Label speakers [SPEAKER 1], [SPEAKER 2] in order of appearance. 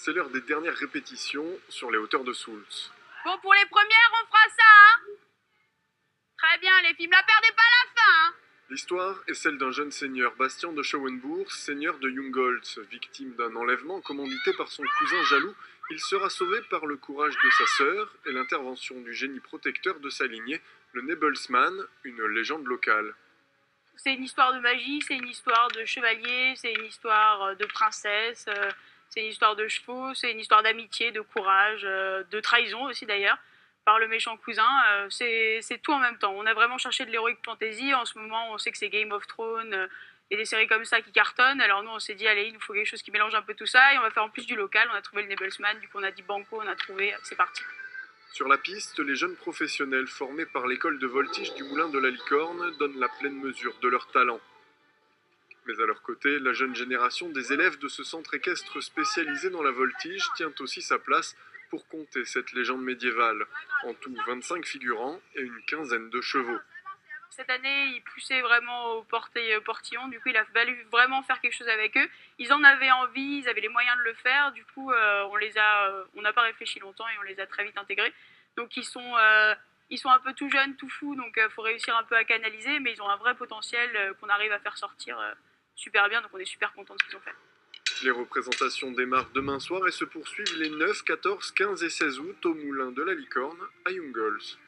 [SPEAKER 1] C'est l'heure des dernières répétitions sur les hauteurs de Soultz.
[SPEAKER 2] Bon, pour les premières, on fera ça, hein. Très bien, les filles, me la perdez pas à la fin, hein.
[SPEAKER 1] L'histoire est celle d'un jeune seigneur, Bastien de Schauenbourg, seigneur de Jungholz. Victime d'un enlèvement commandité par son cousin jaloux, il sera sauvé par le courage de sa sœur et l'intervention du génie protecteur de sa lignée, le Nebelsman, une légende locale.
[SPEAKER 2] C'est une histoire de magie, c'est une histoire de chevalier, c'est une histoire de princesse, c'est une histoire de chevaux, c'est une histoire d'amitié, de courage, de trahison aussi d'ailleurs, par le méchant cousin. C'est tout en même temps. On a vraiment cherché de l'heroic fantasy. En ce moment, on sait que c'est Game of Thrones et des séries comme ça qui cartonnent. Alors nous, on s'est dit, allez, il nous faut quelque chose qui mélange un peu tout ça et on va faire en plus du local. On a trouvé le Nebelsman, du coup on a dit banco, on a trouvé, c'est parti.
[SPEAKER 1] Sur la piste, les jeunes professionnels formés par l'école de voltige du Moulin de la Licorne donnent la pleine mesure de leur talent. Mais à leur côté, la jeune génération des élèves de ce centre équestre spécialisé dans la voltige tient aussi sa place pour conter cette légende médiévale. En tout, 25 figurants et une quinzaine de chevaux.
[SPEAKER 2] Cette année, ils poussaient vraiment au portillon, du coup il a fallu vraiment faire quelque chose avec eux. Ils en avaient envie, ils avaient les moyens de le faire, du coup on n'a pas réfléchi longtemps et on les a très vite intégrés. Donc ils sont un peu tout jeunes, tout fous, donc il faut réussir un peu à canaliser, mais ils ont un vrai potentiel qu'on arrive à faire sortir super bien, donc on est super contents de ce qu'ils ont fait.
[SPEAKER 1] Les représentations démarrent demain soir et se poursuivent les 9, 14, 15 et 16 août au Moulin de la Licorne à Jungholz.